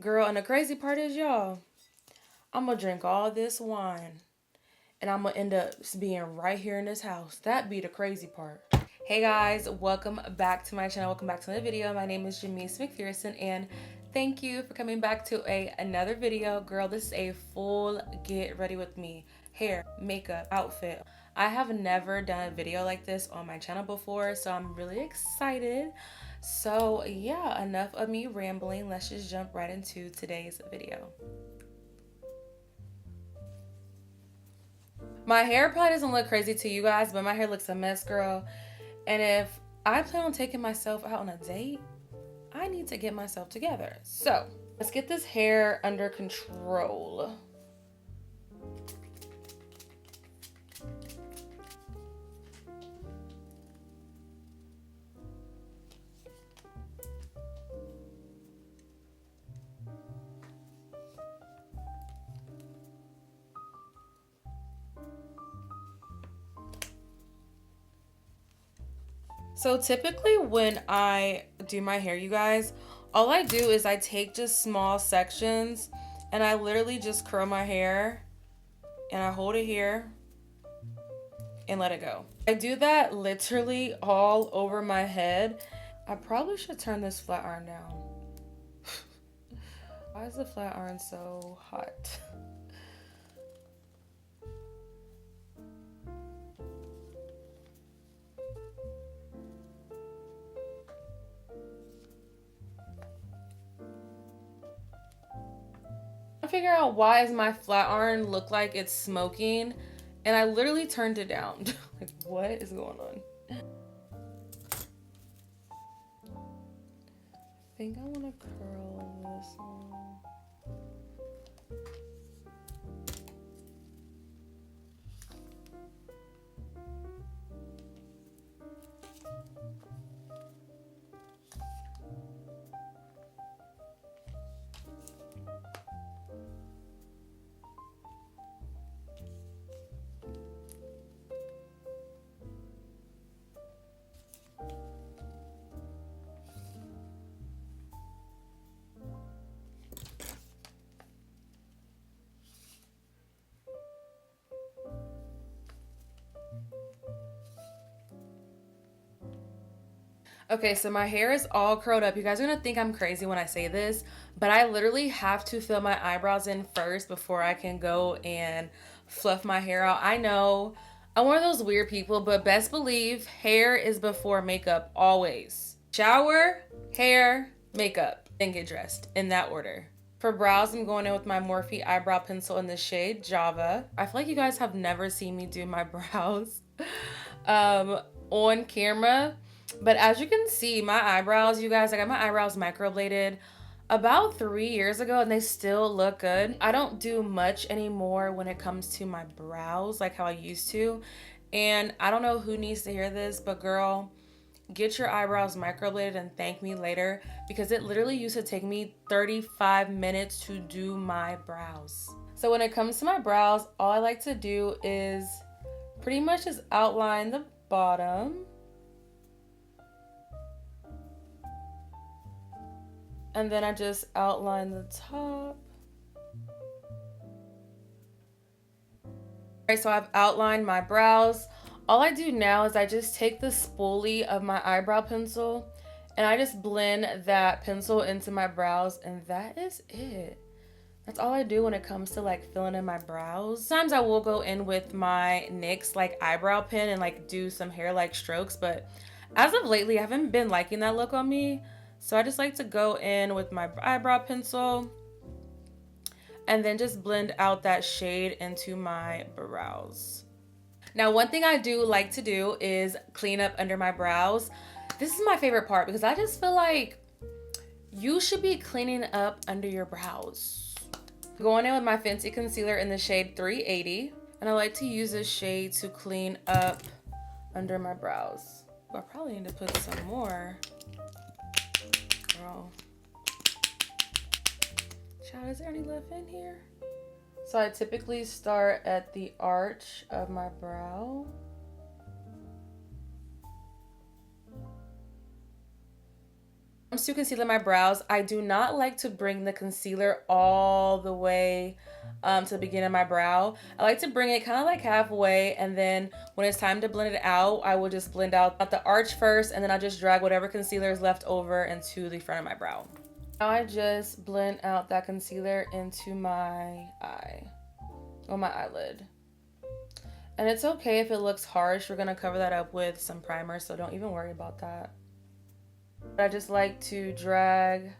Girl, and the crazy part is, y'all, I'm gonna drink all this wine and I'm gonna end up being right here in this house. That be the crazy part. Hey guys, welcome back to my channel. Welcome back to another video. My name is Janice McPherson and thank you for coming back to another video. Girl, this is a full get ready with me hair, makeup, outfit. I have never done a video like this on my channel before, so I'm really excited. So yeah, enough of me rambling. Let's just jump right into today's video. My hair probably doesn't look crazy to you guys, but my hair looks a mess, girl. And if I plan on taking myself out on a date, I need to get myself together. So let's get this hair under control. So typically when I do my hair, you guys, all I do is I take just small sections and I literally just curl my hair and I hold it here and let it go. I do that literally all over my head. I probably should turn this flat iron down. Why is the flat iron so hot? I figure out why does my flat iron look like it's smoking, and I literally turned it down. Like, what is going on? I think I want to curl this one. Okay, so my hair is all curled up. You guys are gonna think I'm crazy when I say this, but I literally have to fill my eyebrows in first before I can go and fluff my hair out. I know I'm one of those weird people, but best believe hair is before makeup always. Shower, hair, makeup, then get dressed in that order. For brows, I'm going in with my Morphe eyebrow pencil in the shade Java. I feel like you guys have never seen me do my brows on camera. But as you can see, my eyebrows, you guys, I got my eyebrows microbladed about 3 years ago and they still look good. I don't do much anymore when it comes to my brows like how I used to. And I don't know who needs to hear this, but girl, get your eyebrows microbladed and thank me later, because it literally used to take me 35 minutes to do my brows. So when it comes to my brows, all I like to do is pretty much just outline the bottom. And then I just outline the top. Alright, so I've outlined my brows. All I do now is I just take the spoolie of my eyebrow pencil and I just blend that pencil into my brows, and that is it. That's all I do when it comes to like filling in my brows. Sometimes I will go in with my NYX like eyebrow pen and like do some hair like strokes, but as of lately I haven't been liking that look on me. So I just like to go in with my eyebrow pencil and then just blend out that shade into my brows. Now, one thing I do like to do is clean up under my brows. This is my favorite part because I just feel like you should be cleaning up under your brows. Going in with my Fenty concealer in the shade 380. And I like to use this shade to clean up under my brows. I probably need to put some more. Girl. Child, is there any left in here? So I typically start at the arch of my brow. comes to concealing my brows, I do not like to bring the concealer all the way to the beginning of my brow. I like to bring it kind of like halfway, and then when it's time to blend it out, I will just blend out the arch first, and then I'll just drag whatever concealer is left over into the front of my brow. Now I just blend out that concealer into my eye, or my eyelid. And it's okay if it looks harsh. We're gonna cover that up with some primer, so don't even worry about that. I just like to drag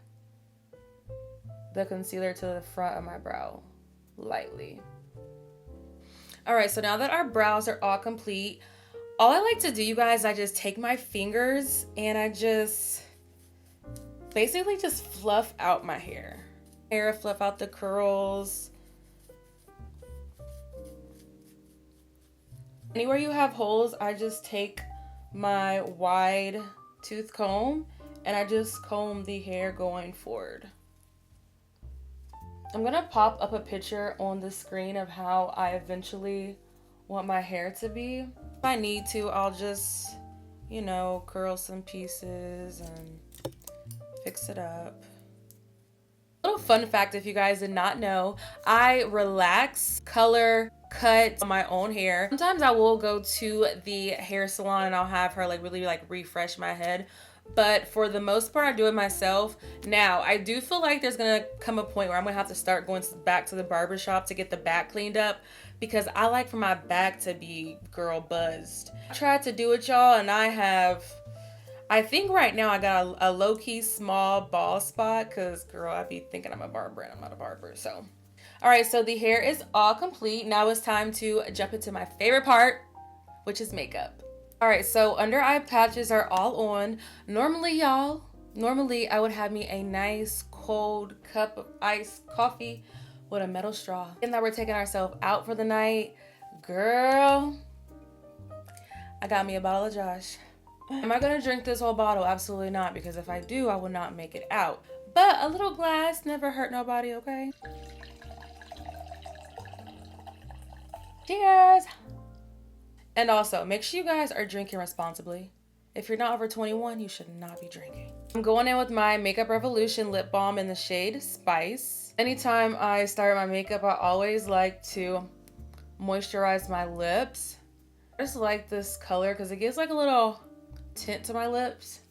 the concealer to the front of my brow lightly. All right, so now that our brows are all complete, all I like to do, you guys, I just take my fingers and I just basically just fluff out my hair. Fluff out the curls. Anywhere you have holes, I just take my wide tooth comb and I just comb the hair going forward. I'm gonna pop up a picture on the screen of how I eventually want my hair to be. If I need to, I'll just, you know, curl some pieces and fix it up. Little fun fact, if you guys did not know, I relax, color, cut my own hair. Sometimes I will go to the hair salon and I'll have her like really like refresh my head, but for the most part I do it myself. Now I do feel like there's gonna come a point where I'm gonna have to start going back to the barber shop to get the back cleaned up, because I like for my back to be girl buzzed. I tried to do it, y'all, and I think right now I got a low-key small bald spot, because girl, I be thinking I'm a barber and I'm not a barber. So all right, so the hair is all complete. Now it's time to jump into my favorite part, which is makeup. All right, so under eye patches are all on. Normally, y'all, I would have me a nice cold cup of iced coffee with a metal straw. And now we're taking ourselves out for the night. Girl, I got me a bottle of Josh. Am I gonna drink this whole bottle? Absolutely not, because if I do, I will not make it out. But a little glass never hurt nobody, okay? Cheers! And also, make sure you guys are drinking responsibly. If you're not over 21, you should not be drinking. I'm going in with my Makeup Revolution lip balm in the shade Spice. Anytime I start my makeup, I always like to moisturize my lips. I just like this color because it gives like a little tint to my lips.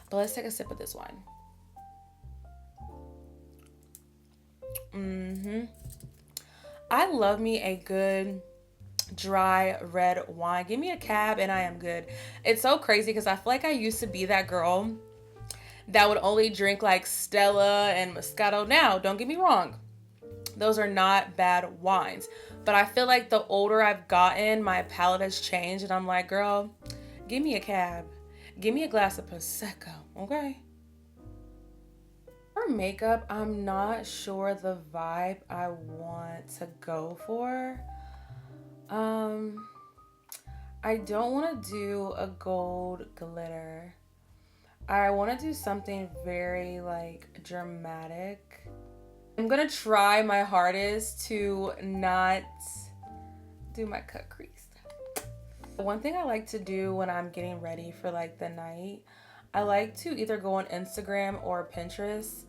But let's take a sip of this wine. I love me a good dry red wine. Give me a cab and I am good. It's so crazy because I feel like I used to be that girl that would only drink like Stella and Moscato. Now, don't get me wrong, those are not bad wines, but I feel like the older I've gotten, my palate has changed, and I'm like, girl, give me a cab, give me a glass of Prosecco, okay? For makeup, I'm not sure the vibe I want to go for. I don't want to do a gold glitter. I want to do something very like dramatic. I'm gonna try my hardest to not do my cut crease. One thing I like to do when I'm getting ready for like the night, I like to either go on Instagram or Pinterest.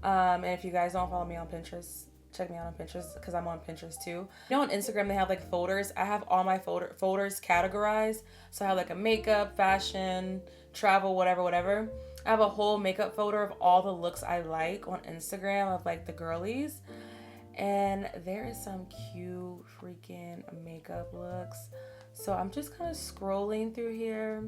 And if you guys don't follow me on Pinterest, check me out on Pinterest because I'm on Pinterest too. You know, on Instagram they have like folders. I have all my folders categorized. So I have like a makeup, fashion, travel, whatever. I have a whole makeup folder of all the looks I like on Instagram of like the girlies. And there is some cute freaking makeup looks. So I'm just kind of scrolling through here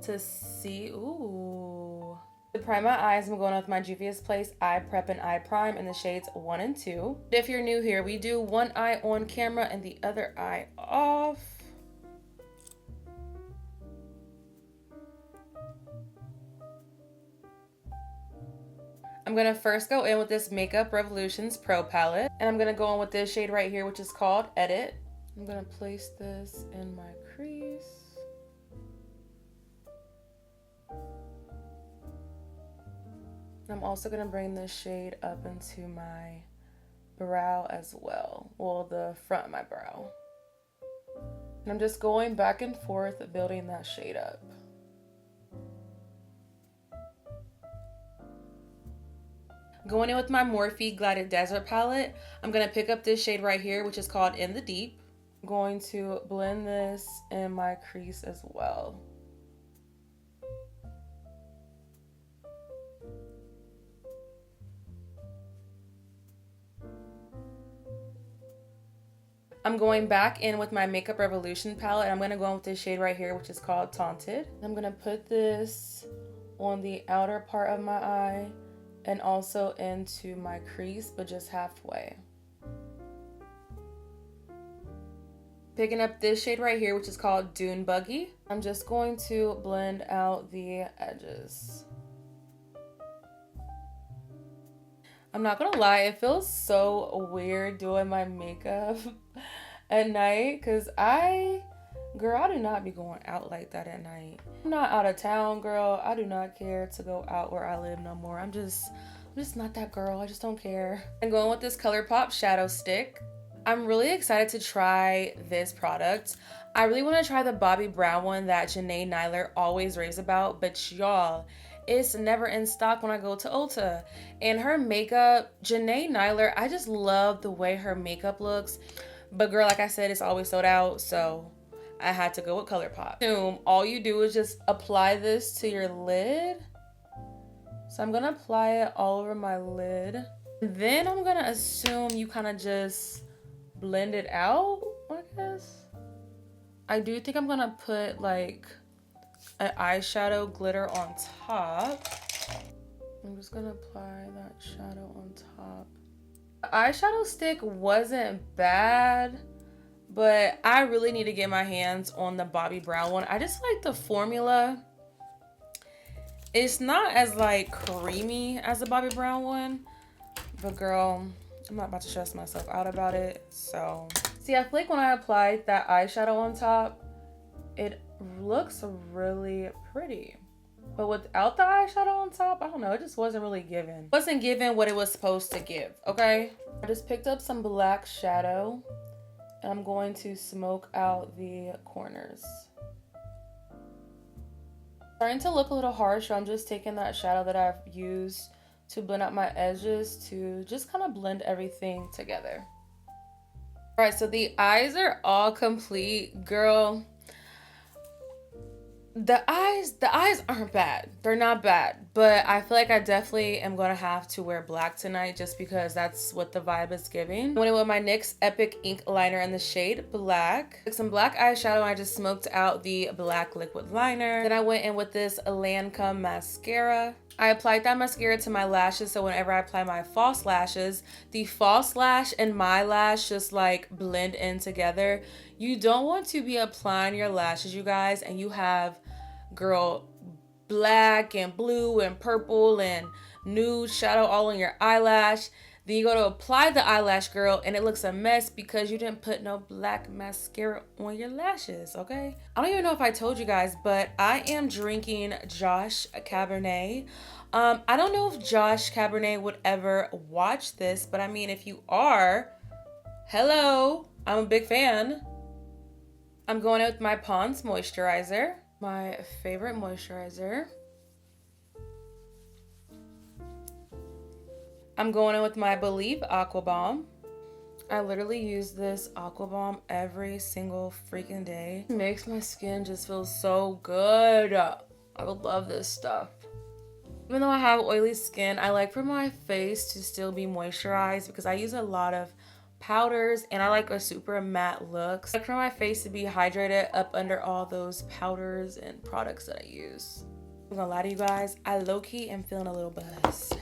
to see. Ooh. To prime my eyes, I'm going with my Juvia's Place Eye Prep and Eye Prime in the shades 1 and 2. If you're new here, we do one eye on camera and the other eye off. I'm going to first go in with this Makeup Revolutions Pro Palette. And I'm going to go in with this shade right here, which is called Edit. I'm going to place this in my crease. I'm also going to bring this shade up into my brow as well. Well, the front of my brow. And I'm just going back and forth building that shade up. Going in with my Morphe Glided Desert palette, I'm going to pick up this shade right here, which is called In the Deep. I'm going to blend this in my crease as well. I'm going back in with my Makeup Revolution palette, and I'm going to go in with this shade right here, which is called Taunted. I'm going to put this on the outer part of my eye and also into my crease, but just halfway. Picking up this shade right here, which is called Dune Buggy. I'm just going to blend out the edges. I'm not gonna lie, it feels so weird doing my makeup at night because girl, I do not be going out like that at night. I'm not out of town, girl. I do not care to go out where I live no more. I'm just not that girl. I just don't care. I'm going with this ColourPop shadow stick. I'm really excited to try this product. I really want to try the Bobbi Brown one that Janae Nyler always raves about, but y'all, it's never in stock when I go to Ulta. And her makeup, Janae Nyler, I just love the way her makeup looks. But girl, like I said, it's always sold out, so I had to go with ColourPop. All you do is just apply this to your lid. So I'm gonna apply it all over my lid. Then I'm gonna assume you kind of just blend it out, I guess. I do think I'm gonna put like an eyeshadow glitter on top. I'm just gonna apply that shadow on top. The eyeshadow stick wasn't bad, but I really need to get my hands on the Bobbi Brown one. I just like the formula. It's not as like creamy as the Bobbi Brown one, but girl, I'm not about to stress myself out about it. So see, I feel like when I applied that eyeshadow on top, it looks really pretty. But without the eyeshadow on top, I don't know, it just wasn't really given. It wasn't given what it was supposed to give, okay? I just picked up some black shadow and I'm going to smoke out the corners. Starting to look a little harsh, so I'm just taking that shadow that I've used to blend out my edges to just kind of blend everything together. All right, so the eyes are all complete. Girl, the eyes aren't bad. They're not bad, but I feel like I definitely am gonna have to wear black tonight just because that's what the vibe is giving. I went in with my NYX Epic Ink Liner in the shade Black. Took some black eyeshadow and I just smoked out the black liquid liner. Then I went in with this Lancome mascara. I applied that mascara to my lashes, so whenever I apply my false lashes, the false lash and my lash just like blend in together. You don't want to be applying your lashes, you guys, and you have, girl, black and blue and purple and nude shadow all on your eyelash. Then you go to apply the eyelash, girl, and it looks a mess because you didn't put no black mascara on your lashes, okay? I don't even know if I told you guys, but I am drinking Josh Cabernet. I don't know if Josh Cabernet would ever watch this, but I mean, if you are, hello, I'm a big fan. I'm going out with my Pond's moisturizer, my favorite moisturizer. I'm going in with my Belif Aqua Balm. I literally use this Aqua Balm every single freaking day. It makes my skin just feel so good. I would love this stuff. Even though I have oily skin, I like for my face to still be moisturized because I use a lot of powders and I like a super matte look. I like for my face to be hydrated up under all those powders and products that I use. I'm gonna lie to you guys, I low-key am feeling a little buzzed.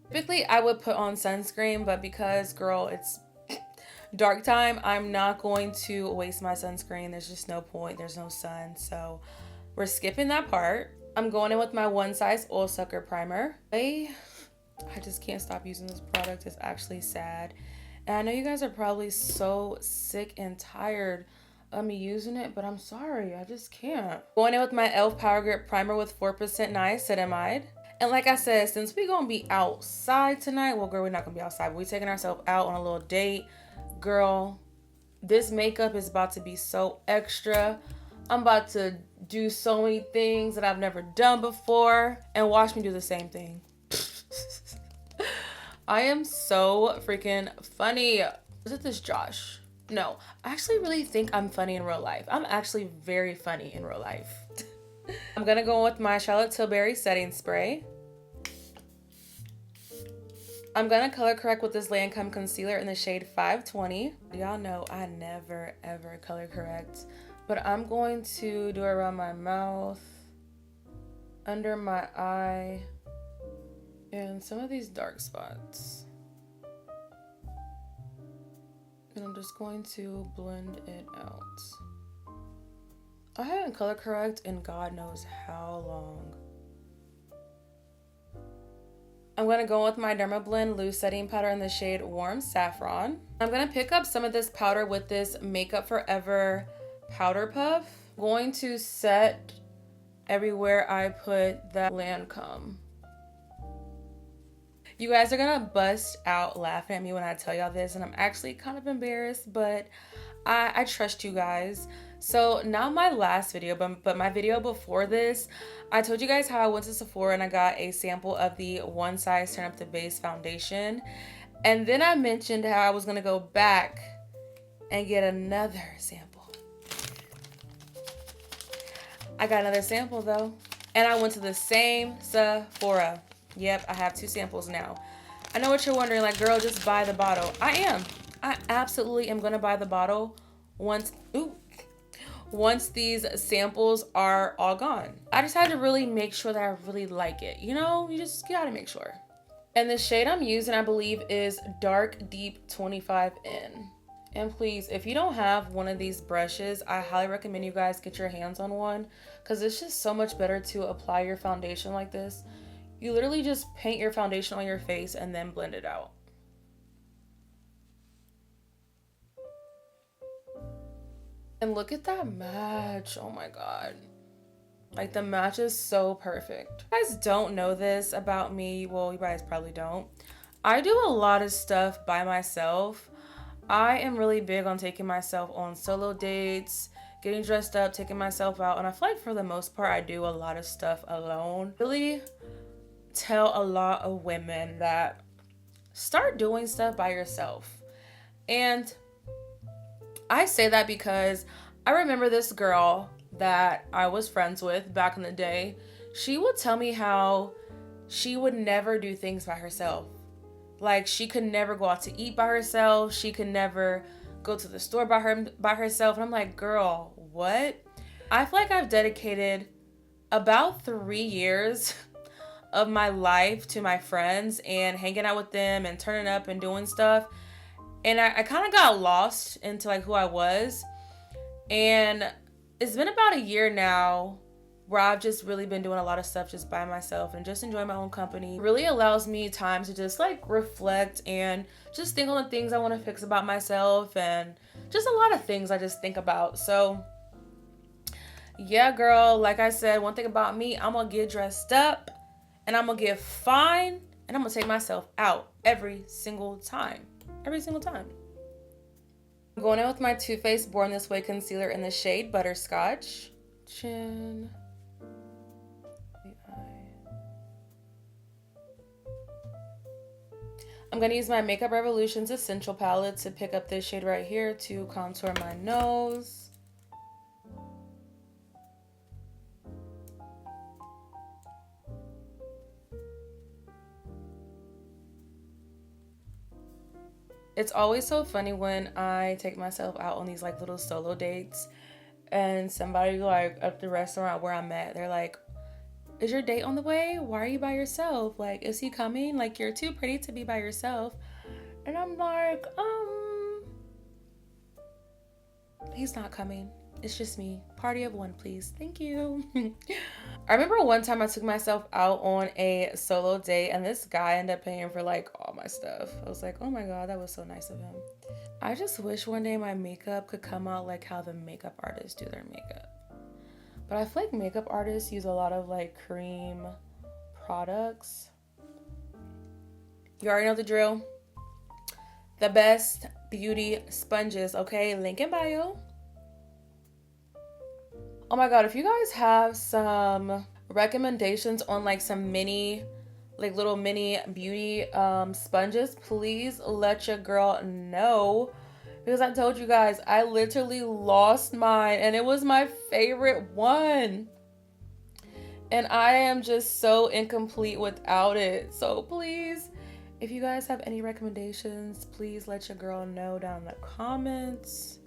Typically I would put on sunscreen, but because, girl, it's dark time, I'm not going to waste my sunscreen. There's just no point. There's no sun, so we're skipping that part. I'm going in with my One Size Oil Sucker Primer. I just can't stop using this product. It's actually sad. And I know you guys are probably so sick and tired of me using it, but I'm sorry, I just can't. Going in with my e.l.f. Power Grip Primer with 4% niacinamide. And like I said, since we're gonna be outside tonight, well, girl, we're not gonna be outside, but we're taking ourselves out on a little date. Girl, this makeup is about to be so extra. I'm about to do so many things that I've never done before, and watch me do the same thing. I am so freaking funny. Is it this Josh? No, I actually really think I'm funny in real life. I'm actually very funny in real life. I'm gonna go with my Charlotte Tilbury setting spray. I'm gonna color correct with this Lancome concealer in the shade 520. Y'all know I never ever color correct, but I'm going to do it around my mouth, under my eye, and some of these dark spots. And I'm just going to blend it out. I haven't color correct in God knows how long. I'm going to go with my Dermablend loose setting powder in the shade Warm Saffron. I'm going to pick up some of this powder with this Makeup Forever powder puff. I'm going to set everywhere I put that Lancome. You guys are gonna bust out laughing at me when I tell y'all this, and I'm actually kind of embarrassed, but I trust you guys. So not my last video, but my video before this, I told you guys how I went to Sephora and I got a sample of the One Size Turn Up the Base foundation. And then I mentioned how I was gonna go back and get another sample. I got another sample though. And I went to the same Sephora. Yep, I have 2 samples now. I know what you're wondering, like, girl, just buy the bottle. I absolutely am gonna buy the bottle once these samples are all gone. I just had to really make sure that I really like it. You know, you just gotta make sure. And the shade I'm using, I believe, is Dark Deep 25N. And please, if you don't have one of these brushes, I highly recommend you guys get your hands on one, because it's just so much better to apply your foundation like this. You literally just paint your foundation on your face and then blend it out. And look at that match. Oh my God. Like, the match is so perfect. You guys don't know this about me. Well, you guys probably don't. I do a lot of stuff by myself. I am really big on taking myself on solo dates, getting dressed up, taking myself out. And I feel like for the most part, I do a lot of stuff alone. Really tell a lot of women that start doing stuff by yourself. And I say that because I remember this girl that I was friends with back in the day. She would tell me how she would never do things by herself. Like, she could never go out to eat by herself. She could never go to the store by herself. And I'm like, girl, what? I feel like I've dedicated about 3 years of my life to my friends and hanging out with them and turning up and doing stuff. And I kind of got lost into like who I was. And it's been about a year now where I've just really been doing a lot of stuff just by myself and just enjoying my own company. It really allows me time to just like reflect and just think on the things I want to fix about myself and just a lot of things I just think about. So yeah, girl, like I said, one thing about me, I'm gonna get dressed up and I'm gonna get fine and I'm gonna take myself out every single time. Every single time. I'm going in with my Too Faced Born This Way concealer in the shade Butterscotch. Chin. The eye. I'm gonna use my Makeup Revolution's Essential palette to pick up this shade right here to contour my nose. It's always so funny when I take myself out on these like little solo dates and somebody like at the restaurant where I'm at, they're like, is your date on the way? Why are you by yourself? Like, is he coming? Like, you're too pretty to be by yourself. And I'm like, he's not coming. It's just me. Party of one, please. Thank you. I remember one time I took myself out on a solo date and this guy ended up paying for like all my stuff. I was like, oh my God, that was so nice of him. I just wish one day my makeup could come out like how the makeup artists do their makeup. But I feel like makeup artists use a lot of like cream products. You already know the drill. The best beauty sponges, okay? Link in bio. Oh my god, if you guys have some recommendations on like some mini, like little mini beauty sponges, please let your girl know. Because I told you guys, I literally lost mine and it was my favorite one. And I am just so incomplete without it. So please, if you guys have any recommendations, please let your girl know down in the comments.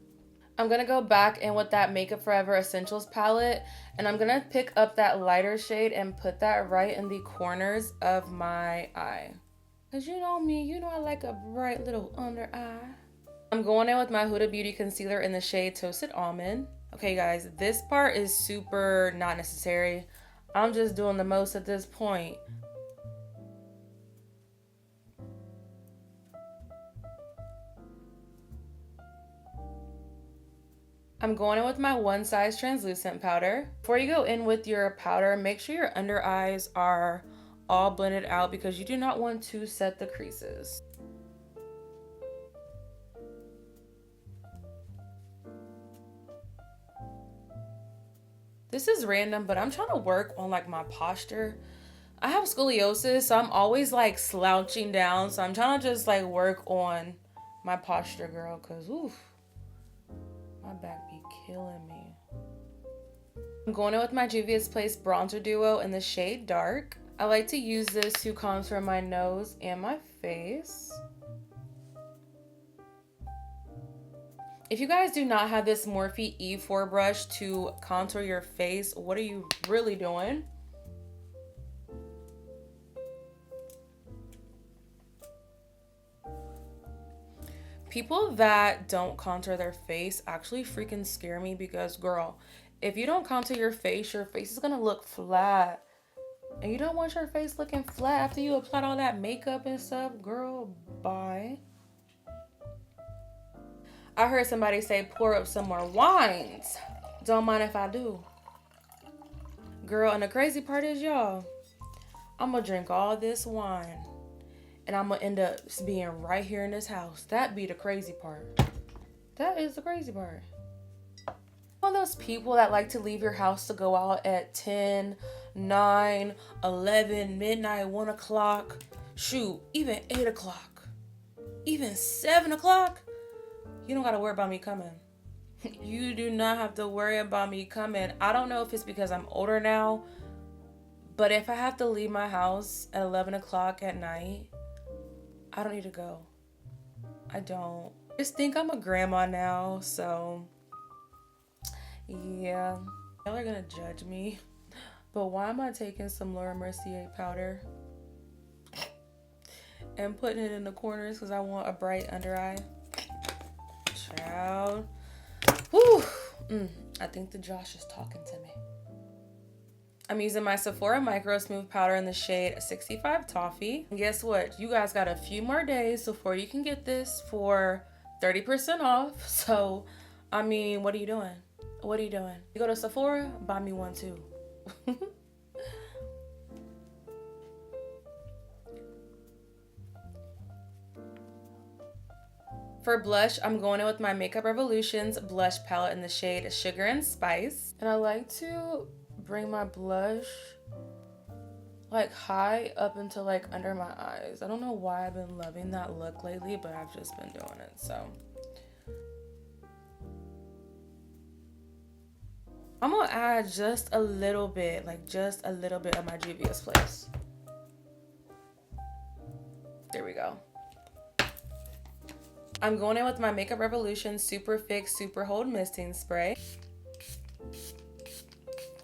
I'm going to go back in with that Makeup Forever Essentials palette, and I'm going to pick up that lighter shade and put that right in the corners of my eye. Because you know me, you know I like a bright little under eye. I'm going in with my Huda Beauty Concealer in the shade Toasted Almond. Okay, guys, this part is super not necessary. I'm just doing the most at this point. I'm going in with my One Size translucent powder. Before you go in with your powder, make sure your under eyes are all blended out because you do not want to set the creases. This is random, but I'm trying to work on like my posture. I have scoliosis, so I'm always like slouching down. So I'm trying to just like work on my posture, girl, because oof, my back be killing me. I'm going in with my Juvia's Place Bronzer Duo in the shade Dark. I like to use this to contour my nose and my face. If you guys do not have this Morphe E4 brush to contour your face, what are you really doing? People that don't contour their face actually freaking scare me because, girl, if you don't contour your face is gonna look flat. And you don't want your face looking flat after you applied all that makeup and stuff. Girl, bye. I heard somebody say pour up some more wines. Don't mind if I do. Girl, and the crazy part is, y'all, I'm gonna drink all this wine and I'm gonna end up being right here in this house. That be the crazy part. That is the crazy part. One of those people that like to leave your house to go out at 10, 9, 11, midnight, 1 o'clock. Shoot, even 8 o'clock. Even 7 o'clock. You don't gotta worry about me coming. You do not have to worry about me coming. I don't know if it's because I'm older now, but if I have to leave my house at 11 o'clock at night, I don't need to go. I don't. I just think I'm a grandma now, so yeah. Y'all are gonna judge me, but why am I taking some Laura Mercier powder and putting it in the corners because I want a bright under eye? Child. Whew. I think the Josh is talking to me. I'm using my Sephora Micro Smooth Powder in the shade 65 Toffee. And guess what? You guys got a few more days before you can get this for 30% off. So, I mean, what are you doing? What are you doing? You go to Sephora, buy me one too. For blush, I'm going in with my Makeup Revolution's blush palette in the shade Sugar and Spice. And I like to bring my blush like high up into like under my eyes. I don't know why I've been loving that look lately, but I've just been doing it, so. I'm gonna add just a little bit, like just a little bit of my Juvia's Place. There we go. I'm going in with my Makeup Revolution Super Fix Super Hold Misting Spray.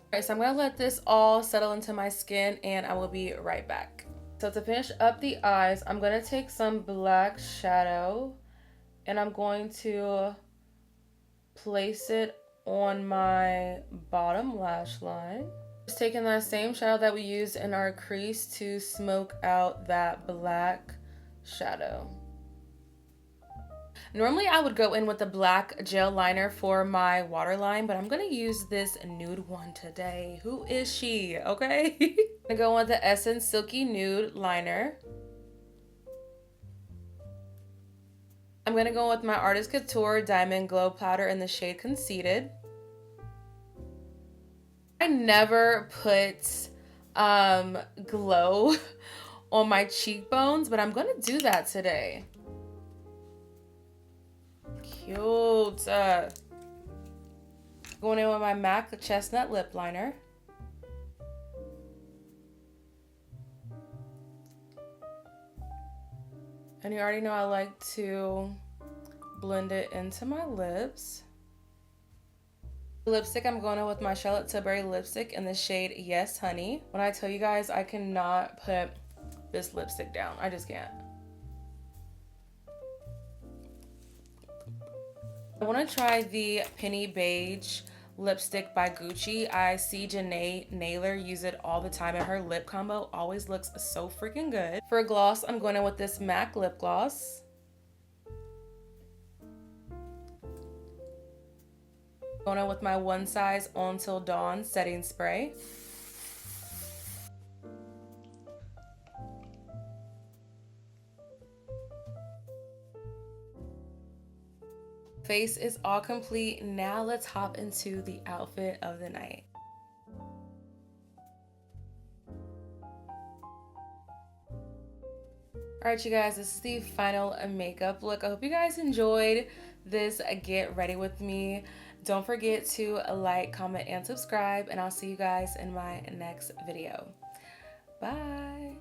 Alright, so I'm going to let this all settle into my skin and I will be right back. So to finish up the eyes, I'm going to take some black shadow and I'm going to place it on my bottom lash line. Just taking that same shadow that we used in our crease to smoke out that black shadow. Normally I would go in with a black gel liner for my waterline, but I'm gonna use this nude one today. Who is she? Okay. I'm gonna go with the Essence Silky Nude liner. I'm gonna go with my Artist Couture Diamond Glow Powder in the shade Conceited. I never put glow on my cheekbones, but I'm gonna do that today. Cute. Going in with my MAC Chestnut Lip Liner. And you already know I like to blend it into my lips. Lipstick, I'm going in with my Charlotte Tilbury lipstick in the shade Yes Honey. When I tell you guys, I cannot put this lipstick down. I just can't. I want to try the Penny Beige lipstick by Gucci. I see Janae Naylor use it all the time, and her lip combo always looks so freaking good. For a gloss, I'm going in with this MAC lip gloss. Going in with my One Size On Till Dawn setting spray. Face is all complete. Now let's hop into the outfit of the night. Alright, you guys, this is the final makeup look. I hope you guys enjoyed this get ready with me. Don't forget to like, comment, and subscribe, and I'll see you guys in my next video. Bye.